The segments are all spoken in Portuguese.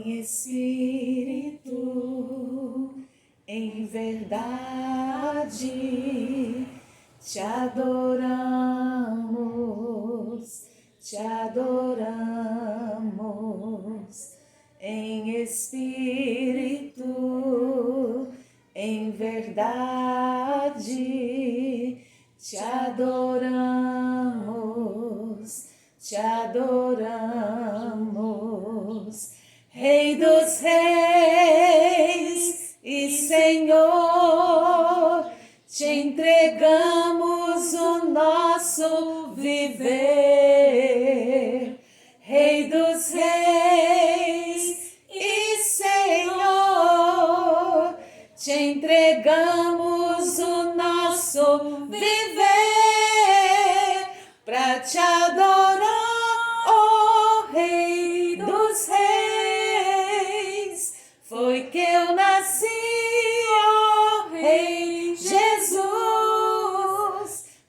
em espírito, em verdade, te adoramos, em espírito, em verdade, te adoramos, Rei dos reis e Senhor, te entregamos o nosso viver. Rei dos reis e Senhor, te entregamos o nosso viver para te adorar, ó Rei dos reis. Foi que eu nasci, ó Rei Jesus.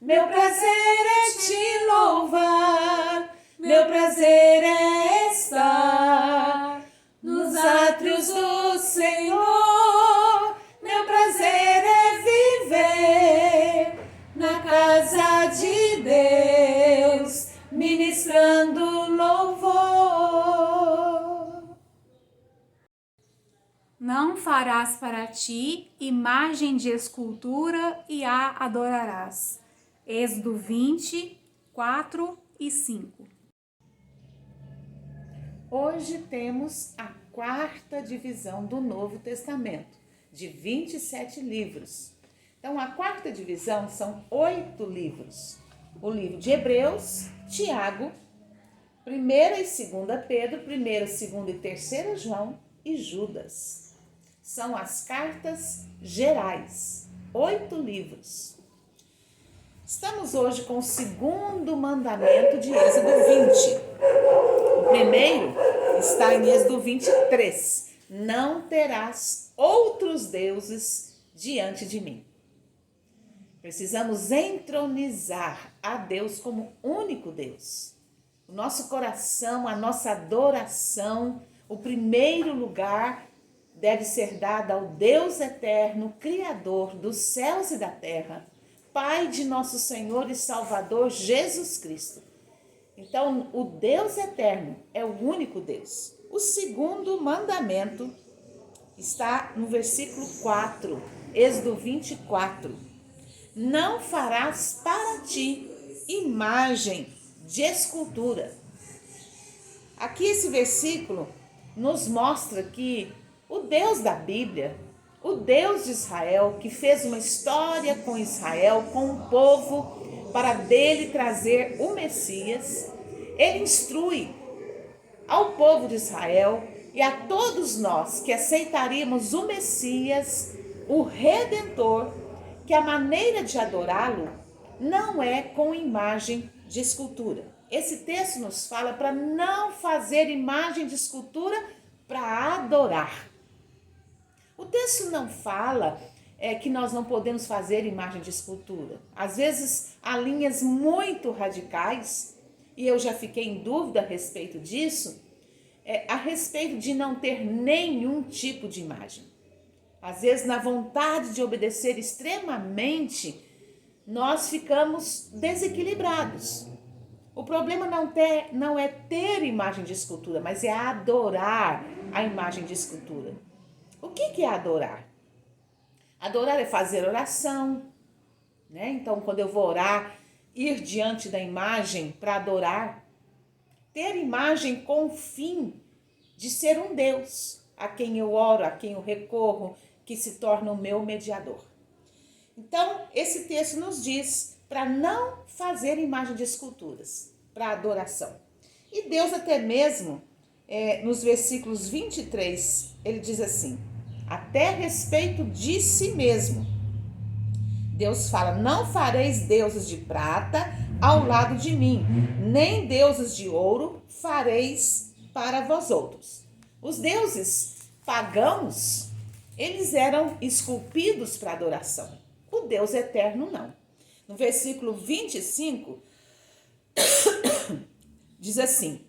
Meu prazer é te louvar, meu prazer é estar nos átrios do Senhor. Meu prazer é viver na casa de Deus, ministrando louvor. Não farás para ti imagem de escultura e a adorarás. Êxodo 20, 4 e 5. Hoje temos a quarta divisão do Novo Testamento, de 27 livros. Então, a quarta divisão são 8 livros. O livro de Hebreus, Tiago, 1ª e 2ª Pedro, 1ª, 2ª e 3ª João e Judas. São as cartas gerais, 8 livros. Estamos hoje com o segundo mandamento de Êxodo 20. O primeiro está em Êxodo 23. Não terás outros deuses diante de mim. Precisamos entronizar a Deus como único Deus. O nosso coração, a nossa adoração, o primeiro lugar deve ser dado ao Deus eterno, Criador dos céus e da terra, Pai de nosso Senhor e Salvador Jesus Cristo. Então, o Deus eterno é o único Deus. O segundo mandamento está no versículo 4, Êxodo 24. Não farás para ti imagem de escultura. Aqui esse versículo nos mostra que o Deus da Bíblia, o Deus de Israel, que fez uma história com Israel, com o povo, para dele trazer o Messias, ele instrui ao povo de Israel e a todos nós que aceitaríamos o Messias, o Redentor, que a maneira de adorá-lo não é com imagem de escultura. Esse texto nos fala para não fazer imagem de escultura para adorar. O texto não fala que nós não podemos fazer imagem de escultura. Às vezes há linhas muito radicais, e eu já fiquei em dúvida a respeito disso, a respeito de não ter nenhum tipo de imagem. Às vezes, na vontade de obedecer extremamente, nós ficamos desequilibrados. O problema não é ter imagem de escultura, mas é adorar a imagem de escultura. O que é adorar? Adorar é fazer oração, né? Então, quando eu vou orar, ir diante da imagem para adorar, ter imagem com o fim de ser um Deus a quem eu oro, a quem eu recorro, que se torna o meu mediador. Então, esse texto nos diz para não fazer imagem de esculturas, para adoração. E Deus até mesmo, nos versículos 23, ele diz assim, até a respeito de si mesmo. Deus fala, não fareis deuses de prata ao lado de mim, nem deuses de ouro fareis para vós outros. Os deuses pagãos, eles eram esculpidos para adoração. O Deus eterno não. No versículo 25, diz assim,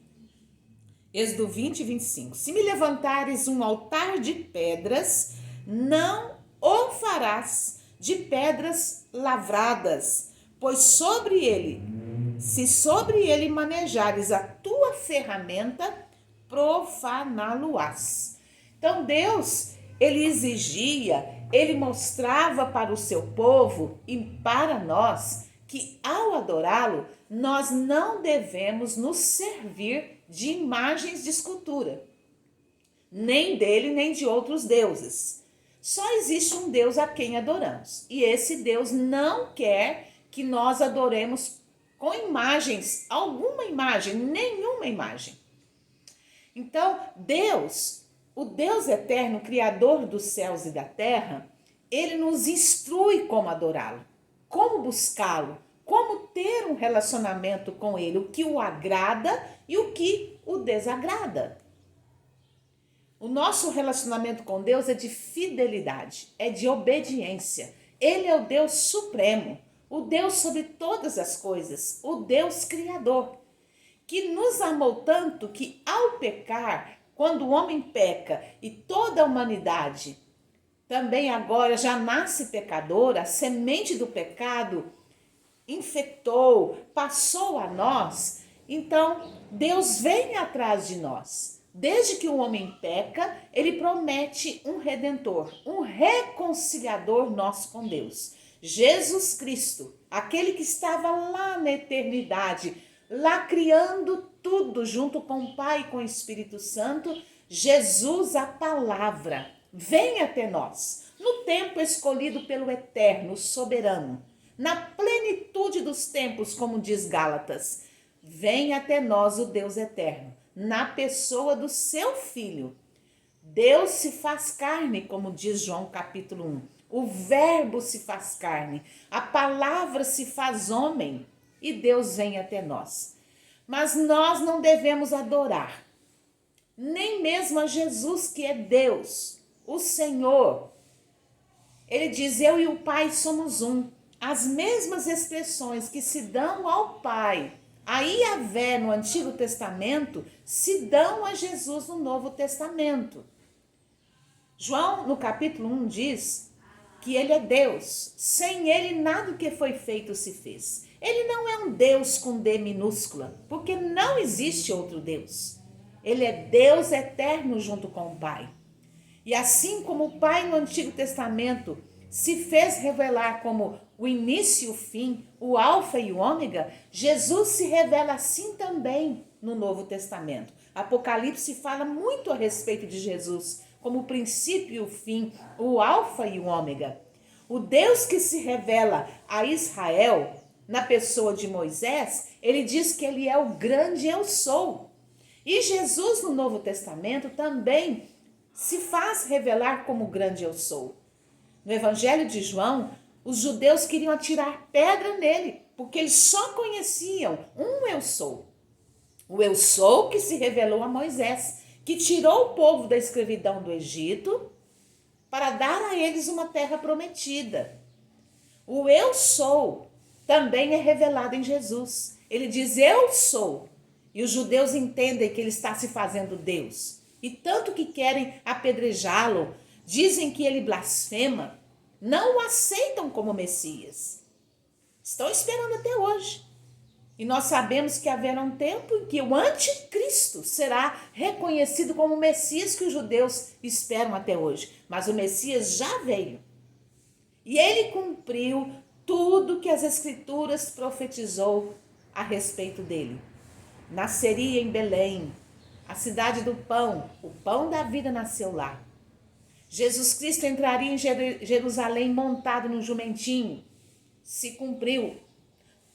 Êxodo 20, 25. Se me levantares um altar de pedras, não o farás de pedras lavradas, pois se sobre ele manejares a tua ferramenta, profaná-lo-ás. Então Deus, ele exigia, ele mostrava para o seu povo e para nós que ao adorá-lo, nós não devemos nos servir de imagens de escultura, nem dele, nem de outros deuses. Só existe um Deus a quem adoramos, e esse Deus não quer que nós adoremos com imagens, alguma imagem, nenhuma imagem. Então, Deus, o Deus eterno, Criador dos céus e da terra, ele nos instrui como adorá-lo, como buscá-lo, como ter um relacionamento com ele, o que o agrada e o que o desagrada. O nosso relacionamento com Deus é de fidelidade, é de obediência. Ele é o Deus supremo, o Deus sobre todas as coisas, o Deus criador, que nos amou tanto que ao pecar, quando o homem peca e toda a humanidade também agora já nasce pecadora, a semente do pecado infectou, passou a nós, então Deus vem atrás de nós. Desde que o homem peca, ele promete um redentor, um reconciliador nosso com Deus. Jesus Cristo, aquele que estava lá na eternidade, lá criando tudo junto com o Pai e com o Espírito Santo, Jesus, a palavra, vem até nós, no tempo escolhido pelo Eterno, soberano, na plenitude dos tempos, como diz Gálatas, vem até nós o Deus eterno, na pessoa do seu Filho. Deus se faz carne, como diz João capítulo 1. O verbo se faz carne, a palavra se faz homem e Deus vem até nós. Mas nós não devemos adorar, nem mesmo a Jesus, que é Deus, o Senhor. Ele diz, eu e o Pai somos um. As mesmas expressões que se dão ao Pai, a Yahvé no Antigo Testamento, se dão a Jesus no Novo Testamento. João, no capítulo 1, diz que ele é Deus. Sem ele, nada do que foi feito se fez. Ele não é um Deus com D minúscula, porque não existe outro Deus. Ele é Deus eterno junto com o Pai. E assim como o Pai no Antigo Testamento se fez revelar como o início e o fim, o alfa e o ômega, Jesus se revela assim também no Novo Testamento. Apocalipse fala muito a respeito de Jesus, como o princípio e o fim, o alfa e o ômega. O Deus que se revela a Israel, na pessoa de Moisés, ele diz que ele é o grande eu sou. E Jesus no Novo Testamento também se faz revelar como o grande eu sou. No Evangelho de João, os judeus queriam atirar pedra nele, porque eles só conheciam um eu sou. O eu sou que se revelou a Moisés, que tirou o povo da escravidão do Egito para dar a eles uma terra prometida. O eu sou também é revelado em Jesus. Ele diz, eu sou. E os judeus entendem que ele está se fazendo Deus. E tanto que querem apedrejá-lo, dizem que ele blasfema, não o aceitam como Messias. Estão esperando até hoje. E nós sabemos que haverá um tempo em que o anticristo será reconhecido como o Messias que os judeus esperam até hoje. Mas o Messias já veio. E ele cumpriu tudo que as Escrituras profetizou a respeito dele. Nasceria em Belém, a cidade do pão, o pão da vida nasceu lá. Jesus Cristo entraria em Jerusalém montado num jumentinho. Se cumpriu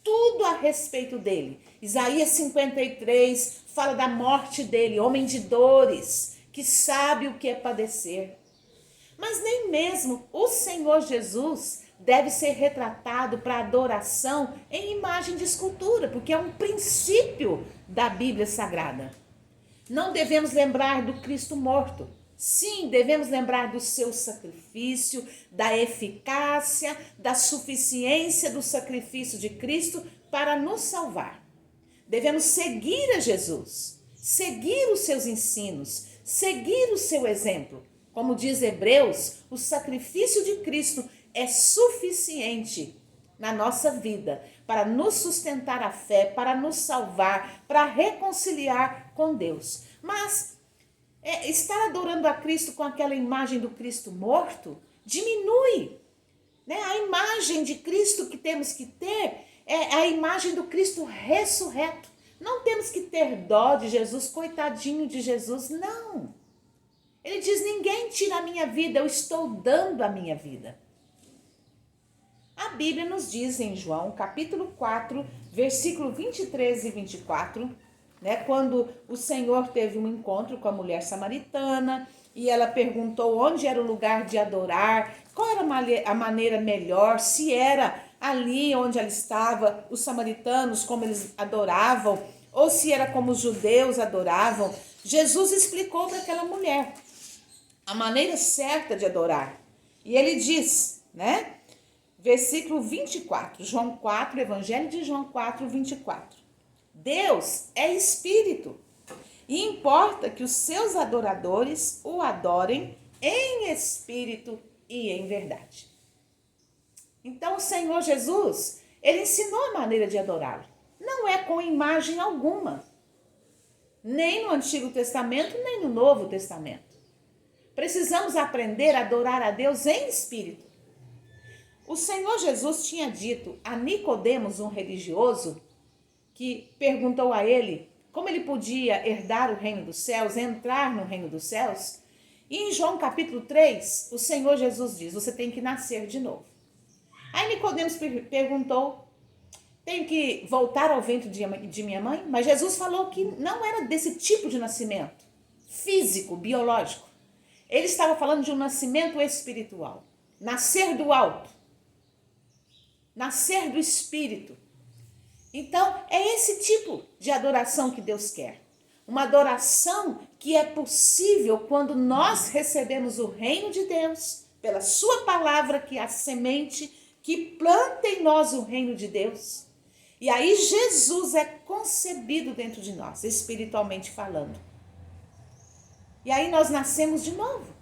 tudo a respeito dele. Isaías 53 fala da morte dele, homem de dores, que sabe o que é padecer. Mas nem mesmo o Senhor Jesus deve ser retratado para adoração em imagem de escultura, porque é um princípio da Bíblia Sagrada. Não devemos lembrar do Cristo morto. Sim, devemos lembrar do seu sacrifício, da eficácia, da suficiência do sacrifício de Cristo para nos salvar. Devemos seguir a Jesus seguir os seus ensinos, seguir o seu exemplo. Como diz Hebreus, o sacrifício de Cristo é suficiente na nossa vida para nos sustentar a fé, para nos salvar, para reconciliar com Deus. Mas estar adorando a Cristo com aquela imagem do Cristo morto diminui, né? A imagem de Cristo que temos que ter é a imagem do Cristo ressurreto. Não temos que ter dó de Jesus, coitadinho de Jesus, não. Ele diz, ninguém tira a minha vida, eu estou dando a minha vida. A Bíblia nos diz em João, capítulo 4, versículo 23 e 24, né, quando o Senhor teve um encontro com a mulher samaritana e ela perguntou onde era o lugar de adorar, qual era a maneira melhor, se era ali onde ela estava, os samaritanos, como eles adoravam, ou se era como os judeus adoravam. Jesus explicou para aquela mulher a maneira certa de adorar. E ele diz, né? Versículo 24, João 4, Evangelho de João 4, 24. Deus é espírito e importa que os seus adoradores o adorem em espírito e em verdade. Então o Senhor Jesus, ele ensinou a maneira de adorá-lo. Não é com imagem alguma, nem no Antigo Testamento, nem no Novo Testamento. Precisamos aprender a adorar a Deus em espírito. O Senhor Jesus tinha dito a Nicodemos, um religioso, que perguntou a ele como ele podia herdar o reino dos céus, entrar no reino dos céus. E em João capítulo 3, o Senhor Jesus diz, você tem que nascer de novo. Aí Nicodemos perguntou, tenho que voltar ao ventre de minha mãe? Mas Jesus falou que não era desse tipo de nascimento, físico, biológico. Ele estava falando de um nascimento espiritual, nascer do alto. Nascer do Espírito. Então, é esse tipo de adoração que Deus quer. Uma adoração que é possível quando nós recebemos o reino de Deus, pela sua palavra, que é a semente que planta em nós o reino de Deus. E aí Jesus é concebido dentro de nós, espiritualmente falando. E aí nós nascemos de novo.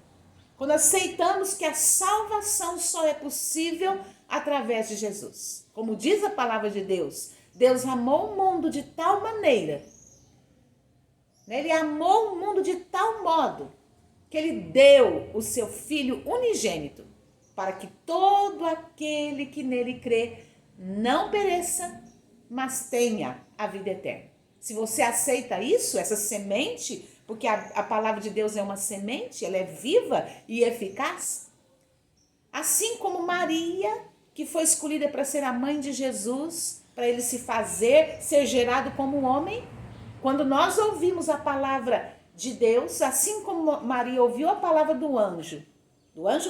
Quando aceitamos que a salvação só é possível através de Jesus. Como diz a palavra de Deus, Deus amou o mundo de tal maneira, ele amou o mundo de tal modo, que ele deu o seu Filho unigênito, para que todo aquele que nele crê não pereça, mas tenha a vida eterna. Se você aceita isso, essa semente, porque a palavra de Deus é uma semente, ela é viva e eficaz. Assim como Maria, que foi escolhida para ser a mãe de Jesus, para ele se fazer, ser gerado como um homem. Quando nós ouvimos a palavra de Deus, assim como Maria ouviu a palavra do anjo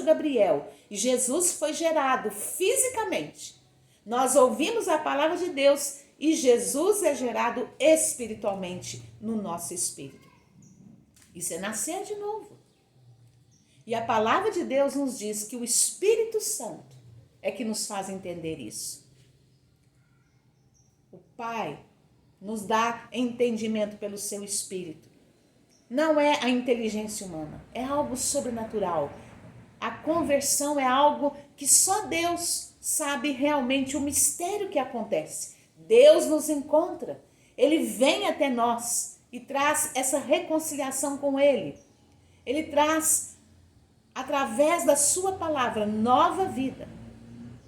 Gabriel, e Jesus foi gerado fisicamente, nós ouvimos a palavra de Deus e Jesus é gerado espiritualmente no nosso espírito. Isso é nascer de novo. E a palavra de Deus nos diz que o Espírito Santo é que nos faz entender isso. O Pai nos dá entendimento pelo seu Espírito. Não é a inteligência humana, é algo sobrenatural. A conversão é algo que só Deus sabe realmente o mistério que acontece. Deus nos encontra, Ele vem até nós e traz essa reconciliação com Ele. Ele traz, através da sua palavra, nova vida.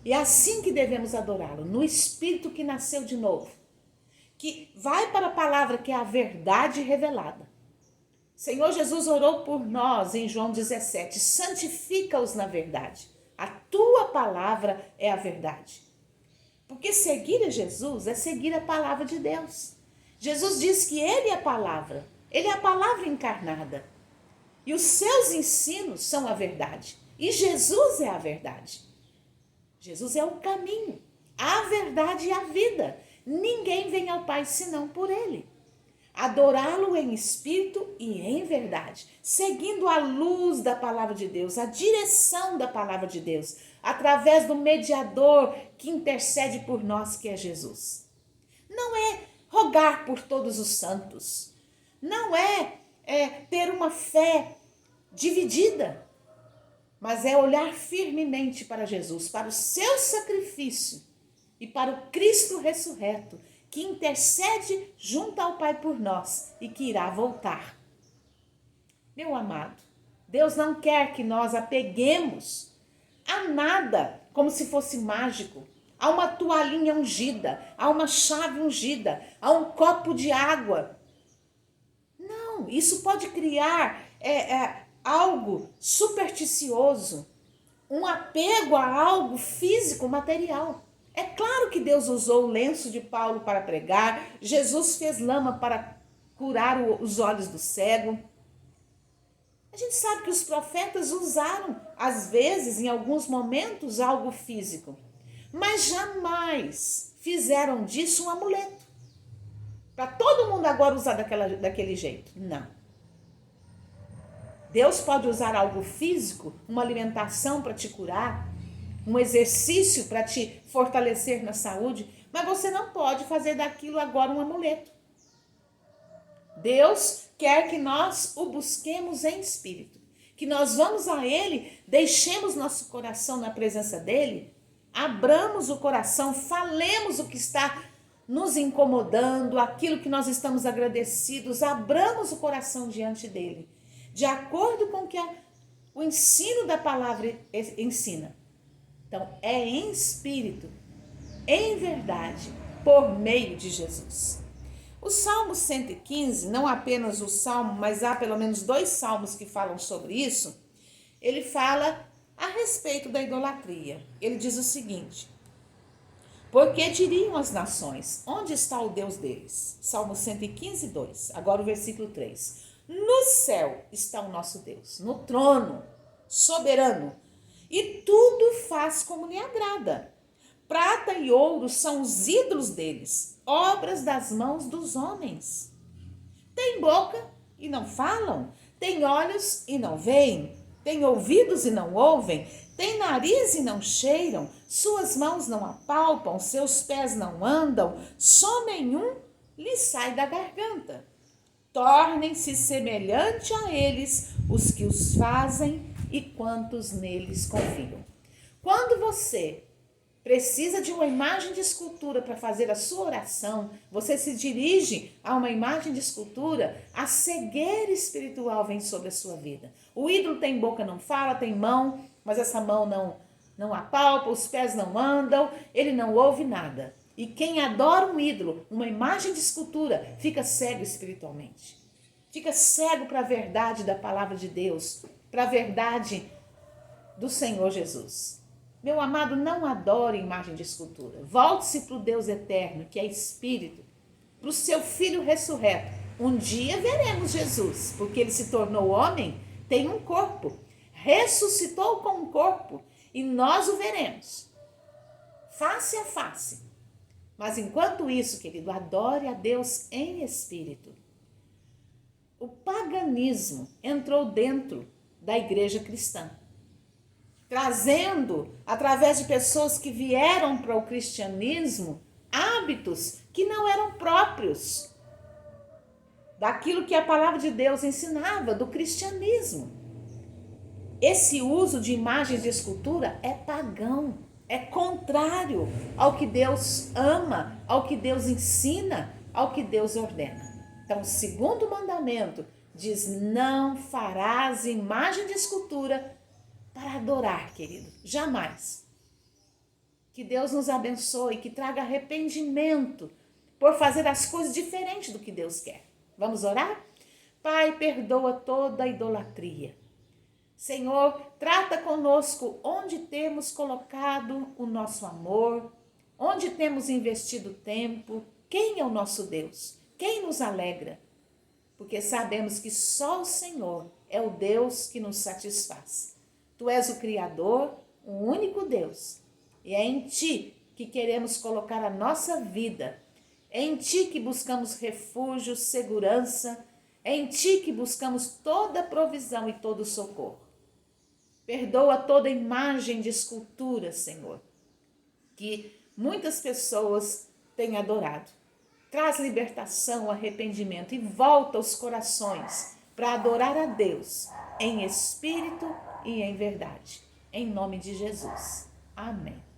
E é assim que devemos adorá-lo, no Espírito que nasceu de novo, que vai para a palavra que é a verdade revelada. Senhor Jesus orou por nós em João 17, santifica-os na verdade. A tua palavra é a verdade. Porque seguir a Jesus é seguir a palavra de Deus. Jesus diz que Ele é a palavra encarnada. E os seus ensinos são a verdade. E Jesus é a verdade. Jesus é o caminho, a verdade e a vida. Ninguém vem ao Pai senão por Ele. Adorá-lo em espírito e em verdade, seguindo a luz da palavra de Deus, a direção da palavra de Deus, através do mediador que intercede por nós, que é Jesus. Não é rogar por todos os santos, não é ter uma fé dividida, mas é olhar firmemente para Jesus, para o seu sacrifício e para o Cristo ressurreto, que intercede junto ao Pai por nós e que irá voltar. Meu amado, Deus não quer que nós apeguemos a nada como se fosse mágico, a uma toalhinha ungida, a uma chave ungida, a um copo de água. Não, isso pode criar algo supersticioso, um apego a algo físico, material. É claro que Deus usou o lenço de Paulo para pregar, Jesus fez lama para curar os olhos do cego. A gente sabe que os profetas usaram, às vezes, em alguns momentos, algo físico, mas jamais fizeram disso um amuleto. Para todo mundo agora usar daquele jeito. Não. Deus pode usar algo físico, uma alimentação para te curar, um exercício para te fortalecer na saúde, mas você não pode fazer daquilo agora um amuleto. Deus quer que nós o busquemos em espírito, que nós vamos a Ele, deixemos nosso coração na presença dEle, abramos o coração, falemos o que está nos incomodando, aquilo que nós estamos agradecidos, abramos o coração diante dEle, de acordo com o que o ensino da palavra ensina. Então, é em espírito, em verdade, por meio de Jesus. O Salmo 115, não apenas o Salmo, mas há pelo menos 2 salmos que falam sobre isso, ele fala a respeito da idolatria. Ele diz o seguinte: porque diriam as nações, onde está o Deus deles? Salmo 115, 2. Agora o versículo 3. No céu está o nosso Deus, no trono, soberano, e tudo faz como lhe agrada. Prata e ouro são os ídolos deles, obras das mãos dos homens. Tem boca e não falam, tem olhos e não veem, tem ouvidos e não ouvem, tem nariz e não cheiram, suas mãos não apalpam, seus pés não andam, som nenhum lhe sai da garganta. Tornem-se semelhante a eles os que os fazem e quantos neles confiam. Quando você precisa de uma imagem de escultura para fazer a sua oração, você se dirige a uma imagem de escultura, a cegueira espiritual vem sobre a sua vida. O ídolo tem boca, não fala, tem mão, mas essa mão não apalpa, os pés não andam, ele não ouve nada. E quem adora um ídolo, uma imagem de escultura, fica cego espiritualmente. Fica cego para a verdade da palavra de Deus, para a verdade do Senhor Jesus. Meu amado, não adore imagem de escultura. Volte-se para o Deus eterno, que é Espírito, para o seu Filho ressurreto. Um dia veremos Jesus, porque ele se tornou homem, tem um corpo, ressuscitou com um corpo e nós o veremos, face a face. Mas enquanto isso, querido, adore a Deus em espírito. O paganismo entrou dentro da igreja cristã, trazendo, através de pessoas que vieram para o cristianismo, hábitos que não eram próprios daquilo que a palavra de Deus ensinava, do cristianismo. Esse uso de imagens de escultura é pagão, é contrário ao que Deus ama, ao que Deus ensina, ao que Deus ordena. Então, o segundo mandamento diz: não farás imagem de escultura para adorar, querido, jamais. Que Deus nos abençoe, que traga arrependimento por fazer as coisas diferentes do que Deus quer. Vamos orar? Pai, perdoa toda a idolatria. Senhor, trata conosco onde temos colocado o nosso amor, onde temos investido tempo, quem é o nosso Deus, quem nos alegra, porque sabemos que só o Senhor é o Deus que nos satisfaz. Tu és o Criador, o único Deus, e é em Ti que queremos colocar a nossa vida, é em Ti que buscamos refúgio, segurança, é em Ti que buscamos toda provisão e todo socorro. Perdoa toda imagem de escultura, Senhor, que muitas pessoas têm adorado. traz libertação, arrependimento e volta os corações para adorar a Deus em espírito e em verdade. Em nome de Jesus. Amém.